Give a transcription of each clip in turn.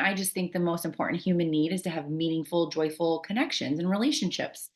I just think the most important human need is to have meaningful, joyful connections and relationships.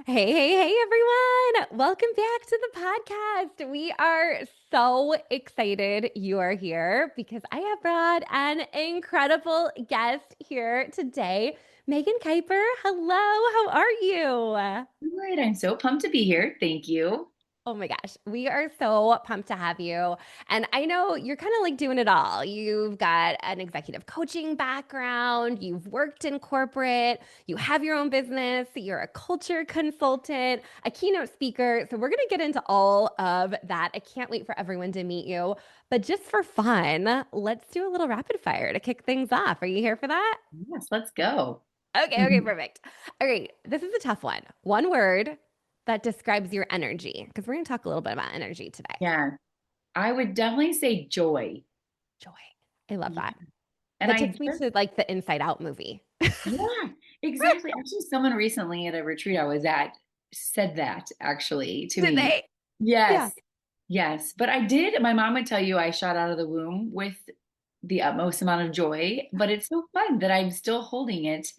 Hey, everyone. Welcome back to the podcast. We are so excited you are here because I have brought an incredible guest here today, Megan Kuiper. Hello, how are you? Right. I'm so pumped to be here. Thank you. Oh my gosh, we are so pumped to have you. And I know you're kind of like doing it all. You've got an executive coaching background, you've worked in corporate, you have your own business, you're a culture consultant, a keynote speaker. So we're going to get into all of that. I can't wait for everyone to meet you. But just for fun, let's do a little rapid fire to kick things off. Are you here for that? Yes, let's go. Okay, perfect. All right, this is a tough one. One word that describes your energy, because we're going to talk a little bit about energy today. Yeah, I would definitely say joy. Joy. I love Yeah. that. And That I takes me just, to like the Inside Out movie. yeah, exactly. Actually, someone recently at a retreat I was at said that actually to Did me. they? Yeah. Yes, yes. But I did, my mom would tell you I shot out of the womb with the utmost amount of joy, but it's so fun that I'm still holding it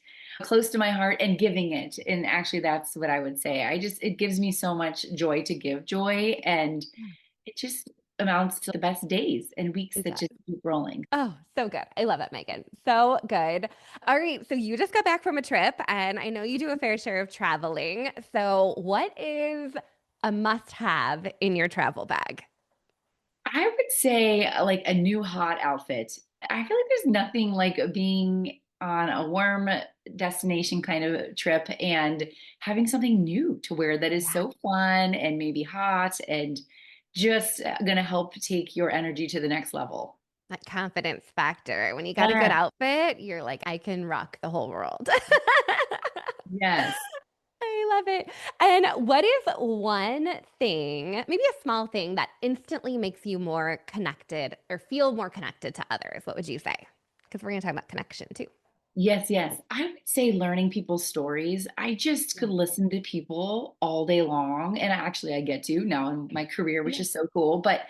close to my heart and giving it. And actually, that's what I would say. It gives me so much joy to give joy. And it just amounts to the best days and weeks It that does. just keep rolling. Oh, so good. I love it, Megan. So good. All right. So you just got back from a trip, and I know you do a fair share of traveling. So, what is a must have in your travel bag? I would say like a new hot outfit. I feel like there's nothing like being on a warm destination kind of trip and having something new to wear that is Yeah. so fun and maybe hot and just going to help take your energy to the next level. That confidence factor. When you got a good Yeah. outfit, you're like, I can rock the whole world. Yes. I love it. And what is one thing, maybe a small thing, that instantly makes you more connected or feel more connected to others? What would you say? Because we're going to talk about connection too. Yes, yes. I would say learning people's stories. I just Yeah. could listen to people all day long. And actually, I get to now in my career, which Yeah. is so cool. But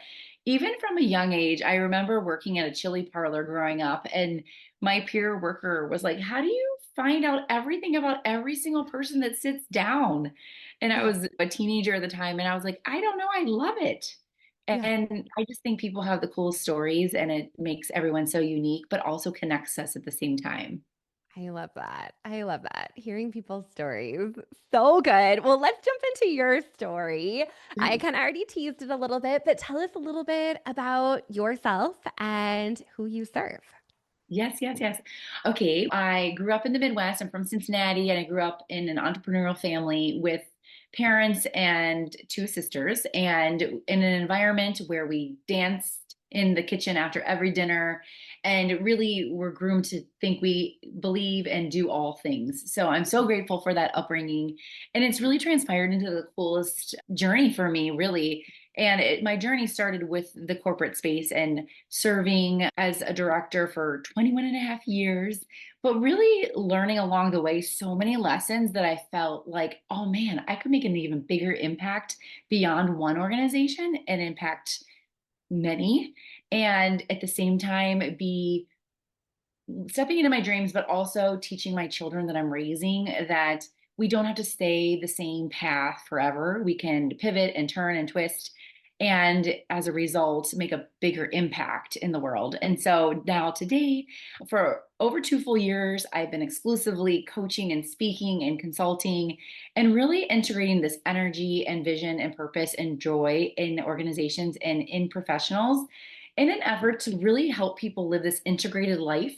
even from a young age, I remember working at a chili parlor growing up, and my peer worker was like, how do you find out everything about every single person that sits down? And I Yeah. was a teenager at the time, and I was like, I don't know. I love it. Yeah. And I just think people have the coolest stories, and it makes everyone so unique, but also connects us at the same time. I love that. I love that. Hearing people's stories. So good. Well, let's jump into your story. I kind of already teased it a little bit, but tell us a little bit about yourself and who you serve. Yes, yes, yes. Okay. I grew up in the Midwest. I'm from Cincinnati, and I grew up in an entrepreneurial family with parents and two sisters, and in an environment where we danced in the kitchen after every dinner and really were groomed to think we believe and do all things. So I'm so grateful for that upbringing. And it's really transpired into the coolest journey for me, really. And my journey started with the corporate space and serving as a director for 21 and a half years, but really learning along the way so many lessons that I felt like, oh man, I could make an even bigger impact beyond one organization and impact many. And at the same time, be stepping into my dreams, but also teaching my children that I'm raising that we don't have to stay the same path forever. We can pivot and turn and twist. And as a result, make a bigger impact in the world. And so now, today, for over 2 full years, I've been exclusively coaching and speaking and consulting and really integrating this energy and vision and purpose and joy in organizations and in professionals in an effort to really help people live this integrated life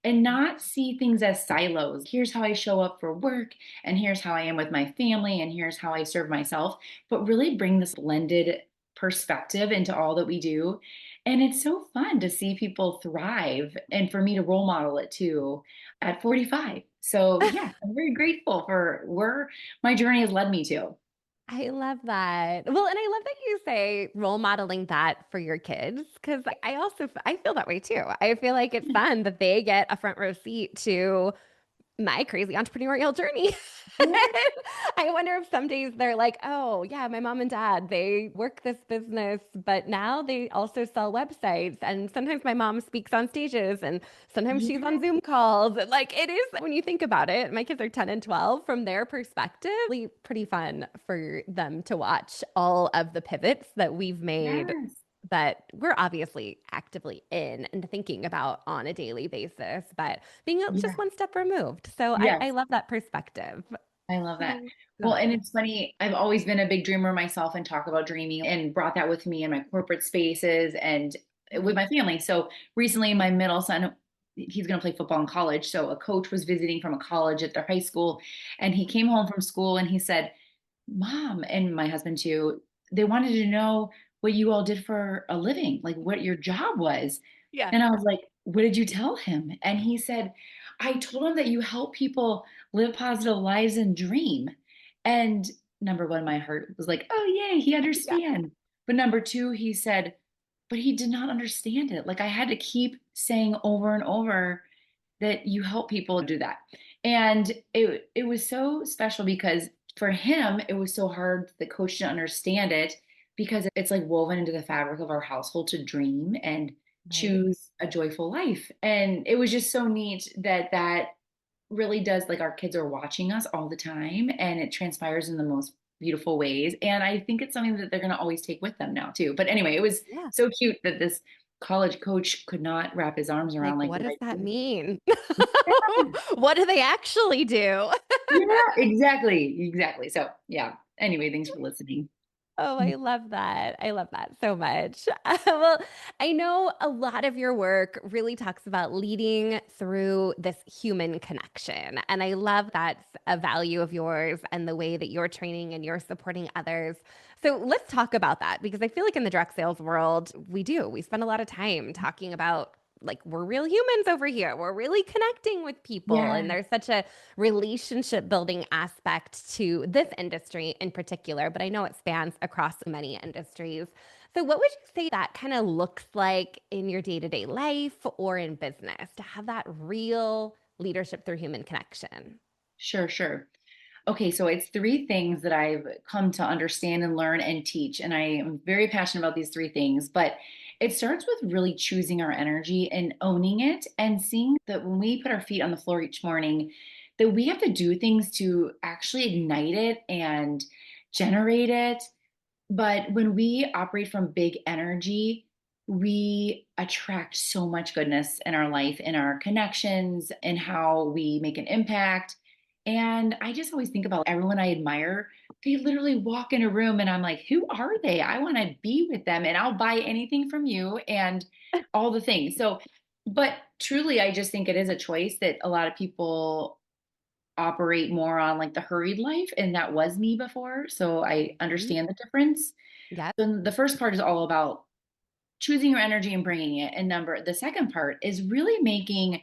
and not see things as silos. Here's how I show up for work, and here's how I am with my family, and here's how I serve myself, but really bring this blended perspective into all that we do. And it's so fun to see people thrive and for me to role model it too at 45. So, yeah, I'm very grateful for where my journey has led me to. I love that. Well, and I love that you say role modeling that for your kids because I also I feel that way too. I feel like it's fun that they get a front row seat to my crazy entrepreneurial journey. Yeah. I wonder if some days they're like, oh, yeah, my mom and dad, they work this business, but now they also sell websites. And sometimes my mom speaks on stages and sometimes she's on Yeah. Zoom calls. Like it is, when you think about it, my kids are 10 and 12 from their perspective, really pretty fun for them to watch all of the pivots that we've made Yes. that we're obviously actively in and thinking about on a daily basis, but being just Yeah. one step removed. So I Yes. love that perspective. I love that. So Well, and good. it's funny, I've always been a big dreamer myself and talk about dreaming and brought that with me in my corporate spaces and with my family. So recently, my middle son, he's going to play football in college. So a coach was visiting from a college at their high school, and he came home from school and he said, Mom, and my husband too, they wanted to know what you all did for a living, like what your job was. Yeah. And I was like, what did you tell him? And he said, I told him that you help people live positive lives and dream. And number one, my heart was like, oh, yay, he Yeah. understands. But number two, he said, but he did not understand it. Like I had to keep saying over and over that you help people do that. And it was so special because for him, it was so hard. The coach didn't understand it because it's like woven into the fabric of our household to dream and Right. choose a joyful life. And it was just so neat that that really does, like, our kids are watching us all the time and it transpires in the most beautiful ways. And I think it's something that they're going to always take with them now too. But anyway, it was Yeah. so cute that this college coach could not wrap his arms around Like, like what what does I that do. mean? What do they actually do? Yeah, exactly. Exactly. So, yeah. Anyway, thanks for listening. Oh, I love that. I love that so much. Well, I know a lot of your work really talks about leading through this human connection. And I love that's a value of yours and the way that you're training and you're supporting others. So let's talk about that because I feel like in the direct sales world, we do. We spend a lot of time talking about like we're real humans over here. We're really connecting with people. Yeah, And there's such a relationship building aspect to this industry in particular, but I know it spans across many industries. So, what would you say that kind of looks like in your day to day life or in business to have that real leadership through human connection? sure, sure. Okay, so it's three things that I've come to understand and learn and teach. And I am very passionate about these three things, but it starts with really choosing our energy and owning it and seeing that when we put our feet on the floor each morning, that we have to do things to actually ignite it and generate it. But when we operate from big energy, we attract so much goodness in our life, in our connections, and how we make an impact. And I just always think about everyone I admire. They literally walk in a room and I'm like, who are they? I want to be with them and I'll buy anything from you and all the things. So, but truly, I just think it is a choice that a lot of people operate more on, like the hurried life. And that was me before. So I Mhm. understand the difference. Yep. Then the first part is all about choosing your energy and bringing it. And the second part is really making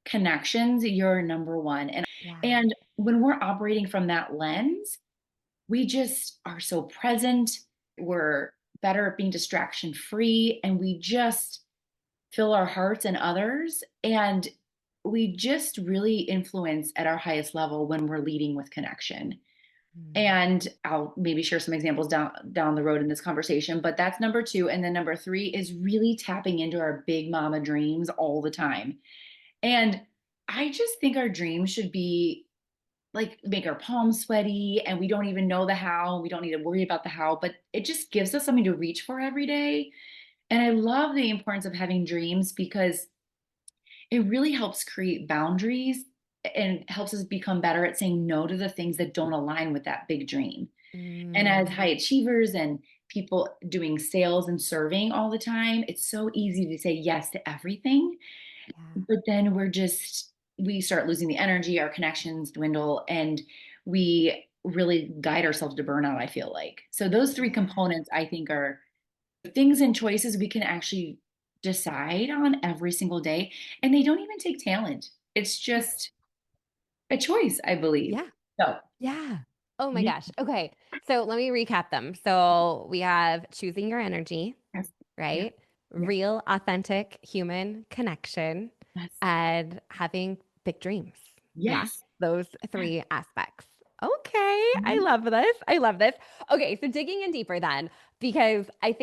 connections your number one. Yeah. And when we're operating from that lens, we just are so present. We're better at being distraction free and we just fill our hearts and others. And we just really influence at our highest level when we're leading with connection. Mm. And I'll maybe share some examples down the road in this conversation, but that's number two. And then number three is really tapping into our big mama dreams all the time. And I just think our dreams should be like make our palms sweaty and we don't even know the how. We don't need to worry about the how, but it just gives us something to reach for every day. And I love the importance of having dreams because it really helps create boundaries and helps us become better at saying no to the things that don't align with that big dream. And as Mm. high achievers and people doing sales and serving all the time, it's so easy to say yes to everything. Yeah. But then we start losing the energy, our connections dwindle, and we really guide ourselves to burnout, I feel like. So those three Yeah. components I think are things and choices we can actually decide on every single day. And they don't even take talent. It's just a choice, I believe. Yeah. So Yeah. Oh my Yeah. gosh. Okay. So let me recap them. So we have choosing your energy, Yes. Yeah. right? Yes. Real, authentic human connection Yes. and having big dreams. Yeah. Yes. Those Yes. three aspects. Okay. I Mhm. love this. I love this. Okay. So digging in deeper then, because I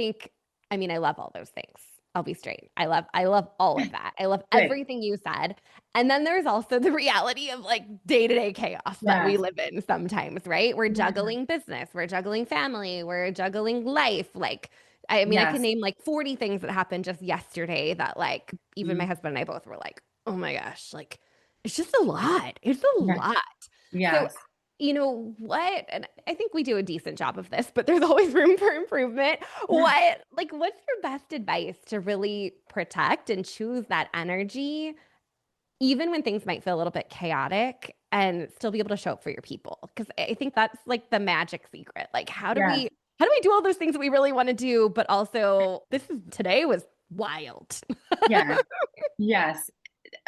mean, I love all those things. I'll be straight. I love all of that. I love Good. everything you said. And then there's also the reality of like day-to-day chaos that we Yes. live in sometimes, right? We're Yeah. juggling business, we're juggling family, we're juggling life. Like, I mean, I can Yes. name like 40 things that happened just yesterday that like even my Mhm. husband and I both were like, oh my gosh, like it's just a lot. It's a Yes. lot. So, Yes. what, and I think we do a decent job of this, but there's always room for improvement. Yeah. What's your best advice to really protect and choose that energy, even when things might feel a little bit chaotic and still be able to show up for your people? Because I think that's like the magic secret. Like, Yes. how do we do all those things that we really want to do, but also today was wild. Yes. Yes.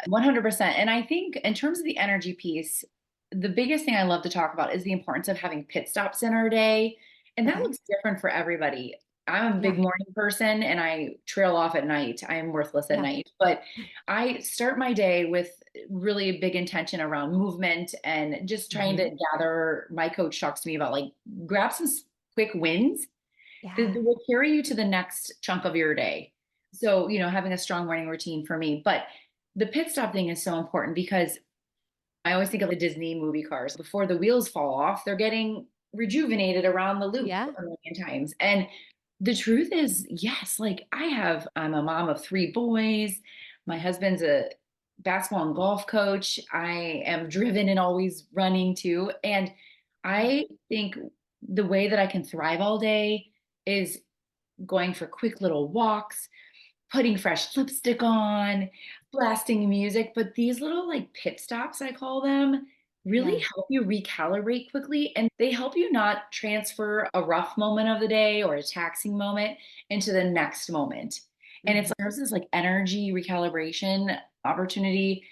100%. And I think in terms of the energy piece, the biggest thing I love to talk about is the importance of having pit stops in our day. And that Okay. looks different for everybody. I'm a Yeah. big morning person and I trail off at night. I am worthless at Yeah. night, but I start my day with really big intention around movement and just trying Hmm. to gather. My coach talks to me about like grab some quick wins that Yeah. will carry you to the next chunk of your day. So, having a strong morning routine for me. But the pit stop thing is so important because I always think of the Disney movie cars. Before the wheels fall off, they're getting rejuvenated around the loop Yeah. a million times. And the truth is, yes, like I'm a mom of three boys. My husband's a basketball and golf coach. I am driven and always running too. And Yeah. I think the way that I can thrive all day is going for quick little walks, putting fresh lipstick on, blasting music. But these little like pit stops, I call them, really Yeah. help you recalibrate quickly. And they help you not transfer a rough moment of the day or a taxing moment into the next moment. And Mhm. there's this like energy recalibration opportunity.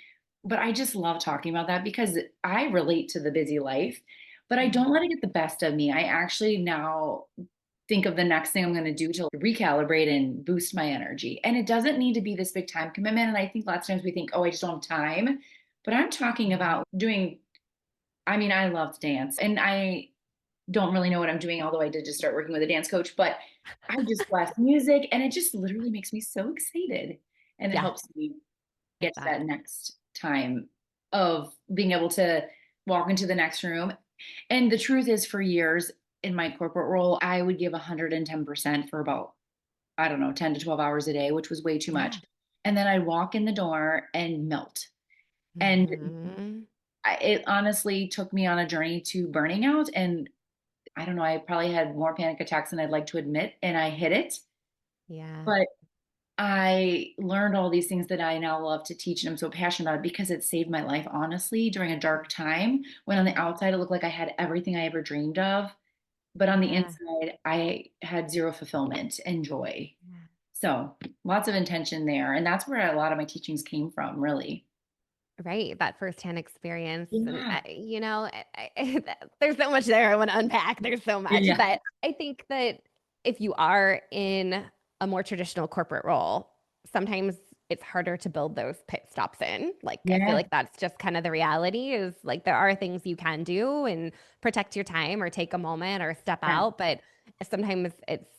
But I just love talking about that because I relate to the busy life, but I Yeah. don't let it get the best of me. I actually now think of the next thing I'm going to do to recalibrate and boost my energy. And it doesn't need to be this big time commitment. And I think lots of times we think, oh, I just don't have time. But I'm talking Mhm. about doing, I mean, I love to dance and I don't really know what I'm doing, although I did just start working with a dance coach, but I just blast music and it just literally makes me so excited. And it Yeah. helps me Love get to that. that next time of being able to walk into the next room. And the truth is, for years in my corporate role, I would give 110% for about, I don't know, 10 to 12 hours a day, which was way too much. Yeah. And then I'd walk in the door and melt. And Hmm. it honestly took me on a journey to burning out. And I don't know, I probably had more panic attacks than I'd like to admit. And I hit it. Yeah. But I learned all these things that I now love to teach, and I'm so passionate about it because it saved my life, honestly, during a dark time when on the outside it looked like I had everything I ever dreamed of. But on the Yeah. inside, I had zero fulfillment and joy. Yeah. So lots of intention there. And that's where a lot of my teachings came from, really. Right. That firsthand experience. And, Yeah. there's so much there I want to unpack. There's so much. Yeah. But I think that if you are in a more traditional corporate role, sometimes it's harder to build those pit stops in. Like, I feel Yeah. like that's just kind of the reality is like there are things you can do and protect your time or take a moment or step Yeah. out. But sometimes it's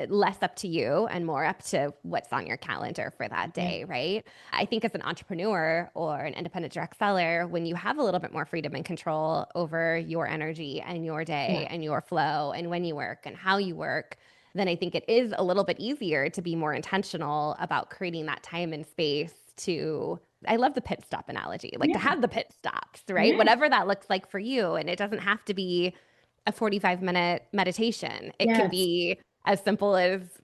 less up to you and more up to what's on your calendar for that Yeah. day, right? I think as an entrepreneur or an independent direct seller, when you have a little bit more freedom and control over your energy and your Yeah. day and your flow and when you work and how you work, then I think it is a little bit easier to be more intentional about creating that time and space to. I love the pit stop analogy, like to Yeah. have the pit stops, right? Yeah. Whatever that looks like for you. And it doesn't have to be a 45-minute meditation, it can Yes. be as simple as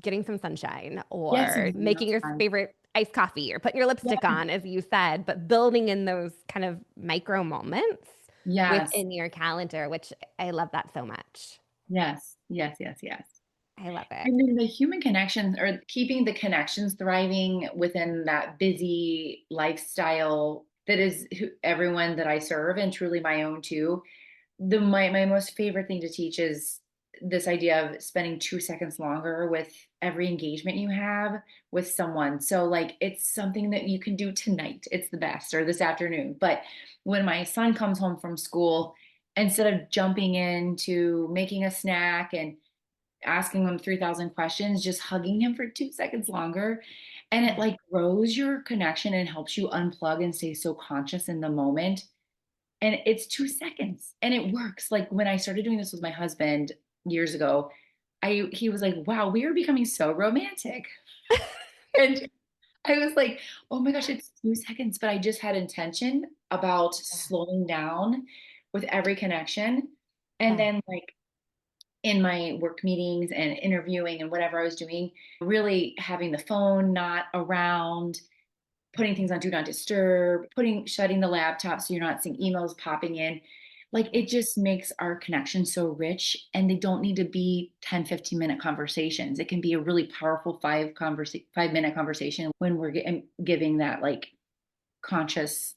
getting some sunshine Yes. or And making that's your fun. favorite iced coffee or putting your lipstick Yeah. on, as you said, but building in those kind of micro moments Yes. within your calendar, which I love that so much. Yes. Yes. Yes. Yes. I love it. And then the human connections or keeping the connections thriving within that busy lifestyle that is everyone that I serve and truly my own too. My most favorite thing to teach is this idea of spending 2 seconds longer with every engagement you have with someone. So like it's something that you can do tonight. It's the best, or this afternoon. But when my son comes home from school, instead of jumping into making a snack and asking him 3,000 questions, just hugging him for 2 seconds longer. And it Yeah. like grows your connection and helps you unplug and stay so conscious in the moment. And it's 2 seconds and it works. Like when I started doing this with my husband years ago, he was like, wow, we are becoming so romantic. And I was like, oh my gosh, it's 2 seconds. But I just had intention about Yeah. slowing down with every connection. And Yeah. then like in my work meetings and interviewing and whatever I was doing, really having the phone not around, putting things on do not disturb, shutting the laptop so you're not seeing emails popping in. Like it just makes our connection so rich, and they don't need to be 10, 15-minute conversations. It can be a really powerful 5-minute conversation when we're giving that like conscious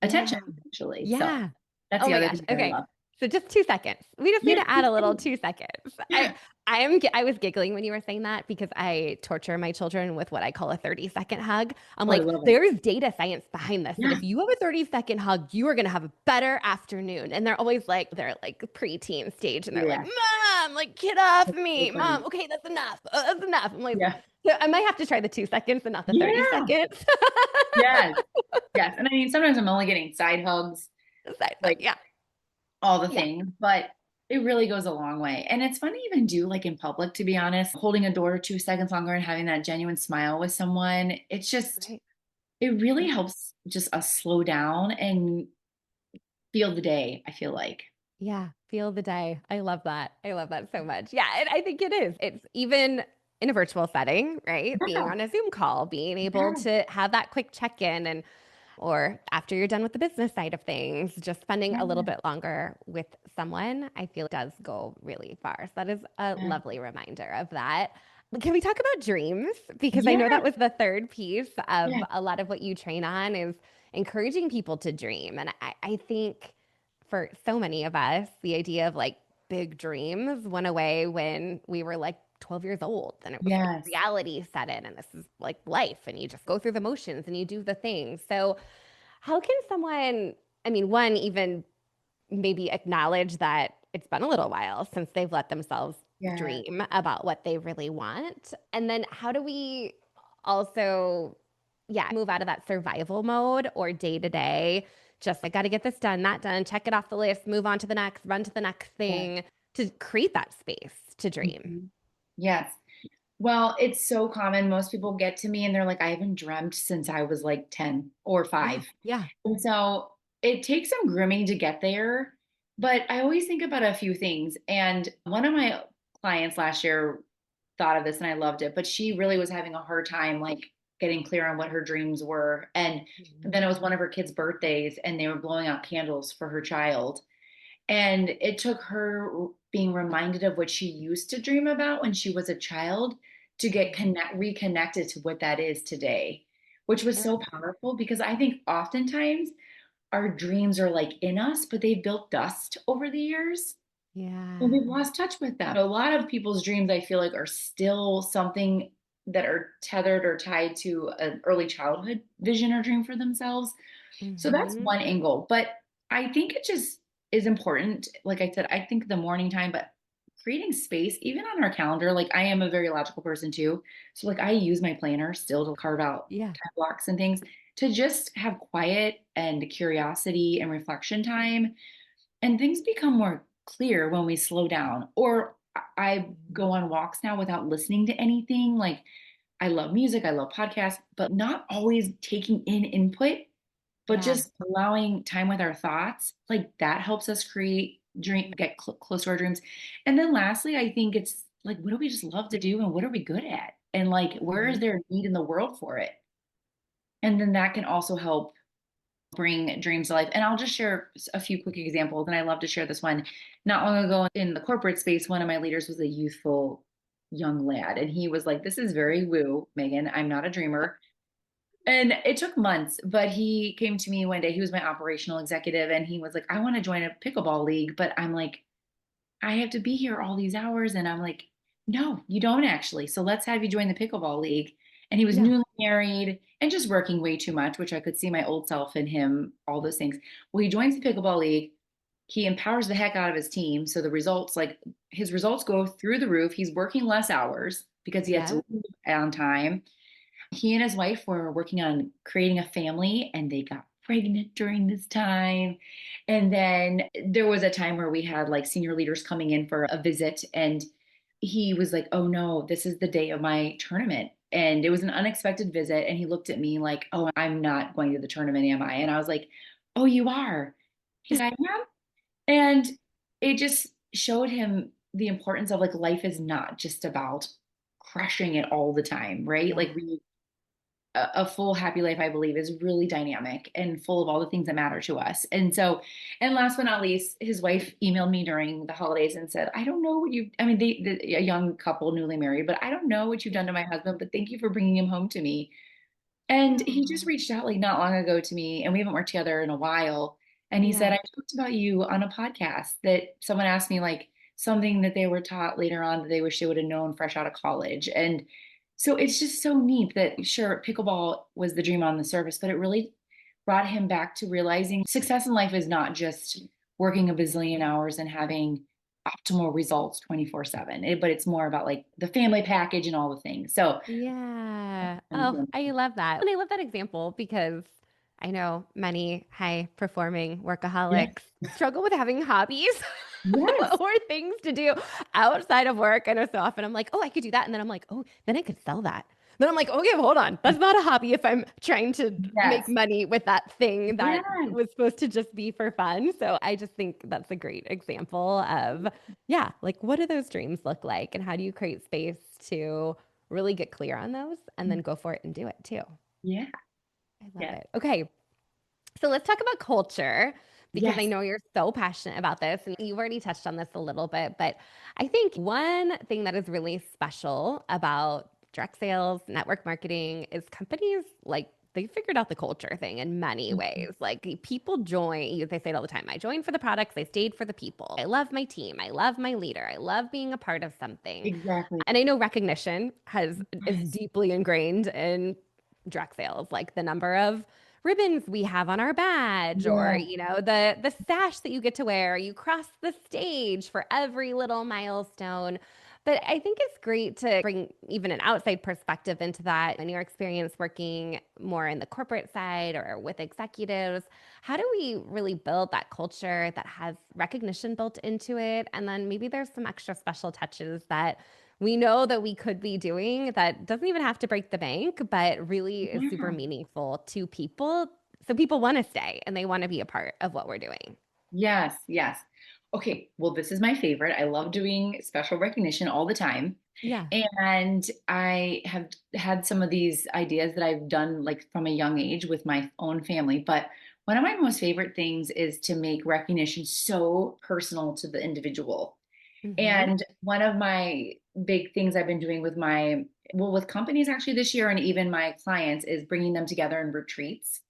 attention Yeah. actually. So Yeah. that's Oh the my other gosh. thing that I Okay. love. So just 2 seconds. We just need Yeah. to add a little 2 seconds. Yeah. I was giggling when you were saying that because I torture my children with what I call a 30-second hug. I'm Oh, I like, love it. there's data science behind this that Yeah. if you have a 30-second hug, you are going to have a better afternoon. And they're like preteen stage and they're like, Yeah. Mom, like get off That's so me. funny. Mom, okay, that's enough. That's enough. I'm like, Yeah. so I might have to try the 2 seconds and not the 30 Yeah. seconds. Yes. Yes. And I mean, sometimes I'm only getting side hugs, Side hug. like Yeah. all the Yeah. things, but it really goes a long way. And it's fun to even do like in public, to be honest, holding a door 2 seconds longer and having that genuine smile with someone. It's just, Right. it really Yeah. helps just us slow down and feel the day, I feel like. Yeah, feel the day. I love that. I love that so much. Yeah, and I think it is. It's even in a virtual setting, right? Being Yeah. on a Zoom call, being able Yeah. to have that quick check-in and or after you're done with the business side of things, just spending a little Yeah. bit longer with someone, I feel does go really far. So that is a Yeah. lovely reminder of that. But can we talk about dreams? Because I know Yeah. that was the third piece of Yeah. a lot of what you train on is encouraging people to dream. And I think for so many of us, the idea of like big dreams went away when we were like 12 years old and it was like Yes. reality set in and this is like life and you just go through the motions and you do the things. So how can someone, I mean, one, even maybe acknowledge that it's been a little while since they've let themselves Yeah. dream about what they really want? And then how do we also, yeah, move out of that survival mode or day to day? Just I got to get this done, not done, check it off the list, move on to the next, run to the next Yeah. thing to create that space to dream. Mhm. Yes. Well, it's so common. Most people get to me and they're like, I haven't dreamt since I was like 10 or Yeah, 5. yeah, And so it takes some grooming to get there. But I always think about a few things. And one of my clients last year thought of this and I loved it, but she really was having a hard time like getting clear on what her dreams were. And then it Mhm. was one of her kids' birthdays and they were blowing out candles for her child. And it took her being reminded of what she used to dream about when she was a child to get reconnected to what that is today, which was so powerful because I think oftentimes our dreams are like in us, but they've built dust over the years and Yeah. we've lost touch with them. A lot of people's dreams, I feel like, are still something that are tethered or tied to an early childhood vision or dream for themselves. So that's Hmm. one angle. But I think it just is important. Like I said, I think the morning time, but creating space, even on our calendar, like I am a very logical person too. So like I use my planner still to carve out Yeah. time blocks and things to just have quiet and curiosity and reflection time. And things become more clear when we slow down. Or I go on walks now without listening to anything. Like I love music, I love podcasts, but not always taking in input, but Yeah. just allowing time with our thoughts, like that helps us create dream, get close to our dreams. And then lastly, I think it's like, what do we just love to do and what are we good at? And like, where is Mhm. there a need in the world for it? And then that can also help bring dreams to life. And I'll just share a few quick examples. And I love to share this one. Not long ago in the corporate space, one of my leaders was a youthful young lad. And he was like, this is very woo, Megan. I'm not a dreamer. And it took months, but he came to me one day. He was my operational executive and he was like, I want to join a pickleball league. But I'm like, I have to be here all these hours. And I'm like, no, you don't actually. So let's have you join the pickleball league. And he was Yeah. newly married and just working way too much, which I could see my old self in him, all those things. Well, he joins the pickleball league. He empowers the heck out of his team. So the results, like his results go through the roof. He's working less hours because he has Yeah. to leave on time. He and his wife were working on creating a family and they got pregnant during this time. And then there was a time where we had like senior leaders coming in for a visit and he was like, "Oh no, this is the day of my tournament." And it was an unexpected visit and he looked at me like, "Oh, I'm not going to the tournament, am I?" And I was like, "Oh, you are." He's like, "I am." And it just showed him the importance of like life is not just about crushing it all the time, right? Yeah. Like a full happy life, I believe, is really dynamic and full of all the things that matter to us. And so, and last but not least, his wife emailed me during the holidays and said, I don't know what you, I mean, a young couple newly married, but I don't know what you've done to my husband, but thank you for bringing him home to me. And he just Oh, reached out like not long ago to me, and we haven't worked together in a while. And he said, yeah. I talked about you on a podcast that someone asked me like something that they were taught later on that they wish they would have known fresh out of college. And so it's just so neat that sure, pickleball was the dream on the surface, but it really brought him back to realizing success in life is not just working a bazillion hours and having optimal results 24/7, but it's more about like the family package and all the things. So, Yeah. Oh, I love that. And I love that example because I know many high performing yeah. workaholics struggle with having hobbies Yes. or things to do outside of work. I know so often I'm like, oh, I could do that. And then I'm like, oh, then I could sell that. Then I'm like, okay, hold on. That's not a hobby if I'm trying to make Yes. money with that thing that Yes. was supposed to just be for fun. So I just think that's a great example of, yeah, like what do those dreams look like? And how do you create space to really get clear on those and then go for it and do it too? Yeah. I love Yeah. it. Okay. So let's talk about culture because I Yes. know you're so passionate about this and you've already touched on this a little bit, but I think one thing that is really special about direct sales, network marketing is companies like they figured out the culture thing in many Mhm. ways. Like people join, they say it all the time. I joined for the products, I stayed for the people. I love my team. I love my leader. I love being a part of something. Exactly. And I know recognition is Yes. deeply ingrained in direct sales, like the number of ribbons we have on our badge or Yeah. the sash that you get to wear, you cross the stage for every little milestone. But I think it's great to bring even an outside perspective into that and your experience working more in the corporate side or with executives. How do we really build that culture that has recognition built into it? And then maybe there's some extra special touches that we know that we could be doing that doesn't even have to break the bank, but really is super Yeah. meaningful to people. So people want to stay and they want to be a part of what we're doing. Yes. Yes. Okay. Well, this is my favorite. I love doing special recognition all the time. Yeah. And I have had some of these ideas that I've done like from a young age with my own family. But one of my most favorite things is to make recognition so personal to the individual. Mm-hmm. And one of my big things I've been doing with with companies actually this year and even my clients is bringing them together in retreats.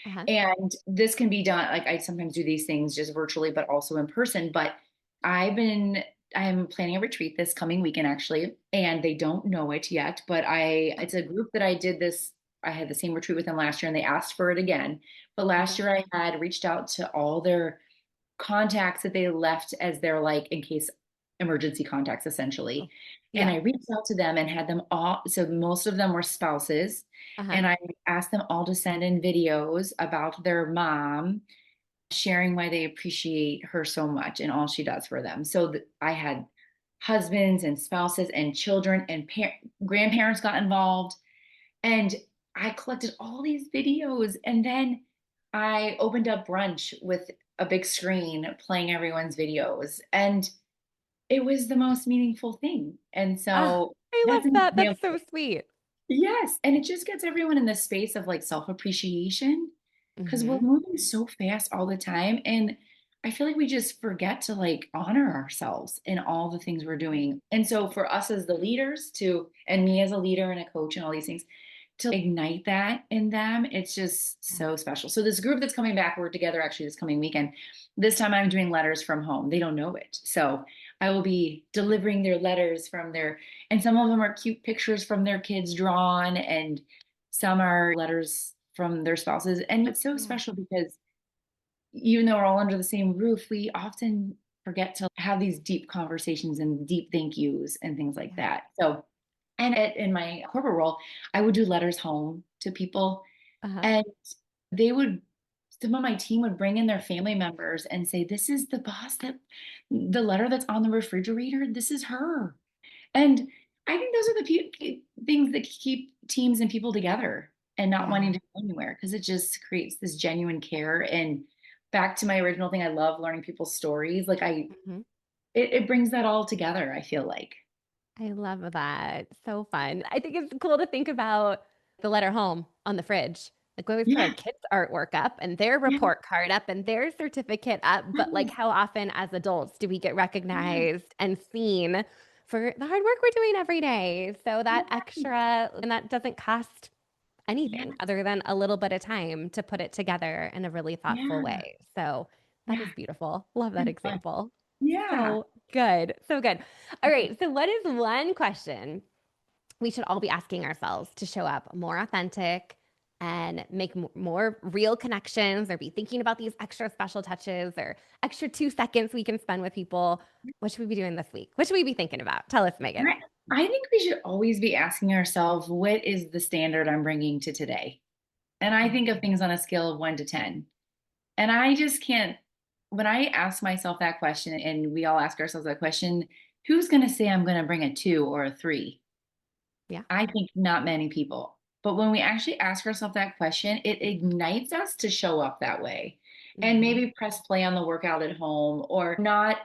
Uh-huh. And this can be done, like I sometimes do these things just virtually, but also in person. But I've been, I'm planning a retreat this coming weekend actually, and they don't know it yet, but it's a group that I had the same retreat with them last year and they asked for it again. But last Okay. year I had reached out to all their contacts that they left as their like in case emergency contacts Cool. essentially. And Yeah. I reached out to them and had them all, so most of them were spouses, Uh-huh. and I asked them all to send in videos about their mom sharing why they appreciate her so much and all she does for them. So I had husbands and spouses and children and grandparents got involved and I collected all these videos and then I opened up brunch with a big screen playing everyone's videos. And it was the most meaningful thing. And Ah, so I love that's an that. That's so example. sweet. Yes. And it just gets everyone in this space of like self appreciation because we're Mm-hmm. moving so fast all the time. And I feel like we just forget to like honor ourselves in all the things we're doing. And so for us as the leaders and me as a leader and a coach and all these things, to ignite that in them, it's just so special. So this group that's coming back, we're together actually this coming weekend. This time I'm doing letters from home. They don't know it. So I will be delivering their letters from their, and some of them are cute pictures from their kids drawn, and some are letters from their spouses. And it's so Yeah. special because even though we're all under the same roof, we often forget to have these deep conversations and deep thank yous and things like Yeah. that. So, and in my corporate role, I would do letters home to people, Uh-huh. and they would, some of my team would bring in their family members and say, "This is the boss that the letter that's on the refrigerator, this is her." And I think those are the things that keep teams and people together and not wanting Yeah. to go anywhere, because it just creates this genuine care. And back to my original thing, I love learning people's stories. Like Mhm. it brings that all together, I feel like. I love that. So fun. I think it's cool to think about the letter home on the fridge. Like we always put our Yeah. kids' artwork up and their Yeah. report card up and their certificate up. But like Yes. how often as adults do we get Yes. recognized and seen for the hard work we're doing every day? So that Yes. extra and that doesn't cost Yeah. anything other than a little bit of time to put it together in a really thoughtful Yeah. way. So that is Yeah. beautiful. Love that And fun. example. Yeah. So good. So good. All right. So, what is one question we should all be asking ourselves to show up more authentic and make more real connections or be thinking about these extra special touches or extra 2 seconds we can spend with people? What should we be doing this week? What should we be thinking about? Tell us, Megan. I think we should always be asking ourselves, what is the standard I'm bringing to today? And I think of things on a scale of 1 to 10. And I just can't, when I ask myself that question, and we all ask ourselves that question, who's going to say I'm going to bring a 2 or a 3? Yeah. I think not many people. But when we actually ask ourselves that question, it ignites us to show up that way and Mm-hmm. maybe press play on the workout at home, or not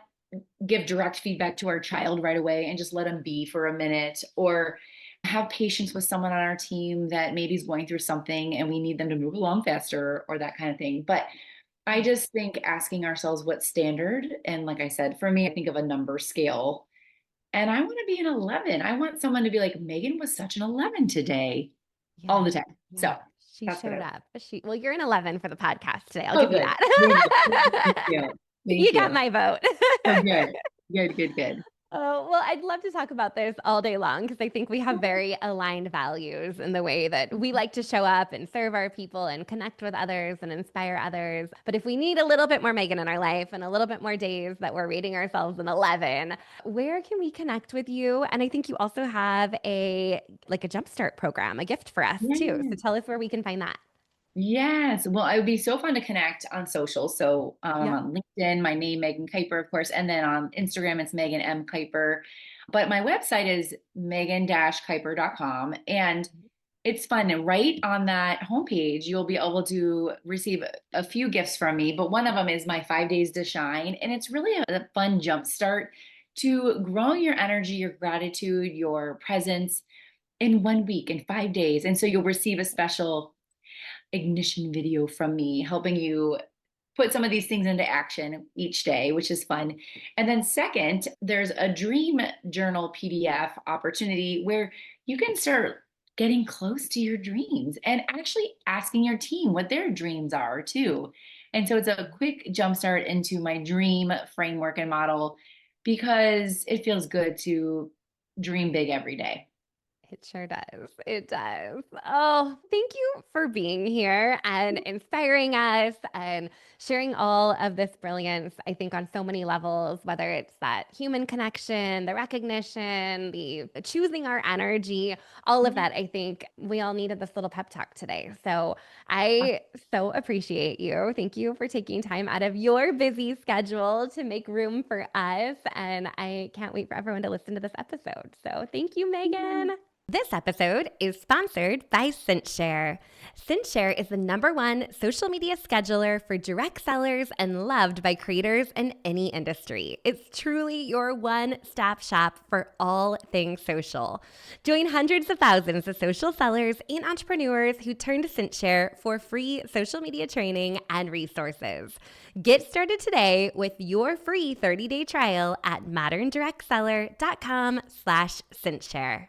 give direct feedback to our child right away and just let them be for a minute, or have patience with someone on our team that maybe is going through something and we need them to move along faster, or that kind of thing. But I just think asking ourselves what standard, and like I said, for me, I think of a number scale, and I want to be an 11. I want someone to be like, Megan was such an 11 today, all the Yeah. time. Yeah. So She that's what showed I, up. Well, you're an 11 for the podcast today. I'll oh, give you good. Thank that. you. Thank You got you. my vote. Oh, good. Good, good, good. Oh, well, I'd love to talk about this all day long because I think we have very aligned values in the way that we like to show up and serve our people and connect with others and inspire others. But if we need a little bit more Megan in our life and a little bit more days that we're rating ourselves an 11, where can we connect with you? And I think you also have a jumpstart program, a gift for us too. So Yeah. tell us where we can find that. Yes. Well, it would be so fun to connect on social. So I'm Yep. on LinkedIn, my name, Megan Kuiper, of course. And then on Instagram, it's Megan M. Kuiper. But my website is megan-kuiper.com. And it's fun. And right on that homepage, you'll be able to receive a few gifts from me. But one of them is my 5 days to shine. And it's really a fun jump start to growing your energy, your gratitude, your presence in 1 week, in 5 days. And so you'll receive a special ignition video from me helping you put some of these things into action each day, which is fun. And then, second, there's a dream journal PDF opportunity where you can start getting close to your dreams and actually asking your team what their dreams are, too. And so, it's a quick jumpstart into my dream framework and model, because it feels good to dream big every day. It sure does. It does. Oh, thank you for being here and inspiring us and sharing all of this brilliance. I think on so many levels, whether it's that human connection, the recognition, the choosing our energy, all of Yeah. that. I think we all needed this little pep talk today. So I so appreciate you. Thank you for taking time out of your busy schedule to make room for us. And I can't wait for everyone to listen to this episode. So thank you, Megan. This episode is sponsored by CintShare. CintShare is the #1 social media scheduler for direct sellers and loved by creators in any industry. It's truly your one-stop shop for all things social. Join hundreds of thousands of social sellers and entrepreneurs who turn to CintShare for free social media training and resources. Get started today with your free 30-day trial at moderndirectseller.com/CintShare.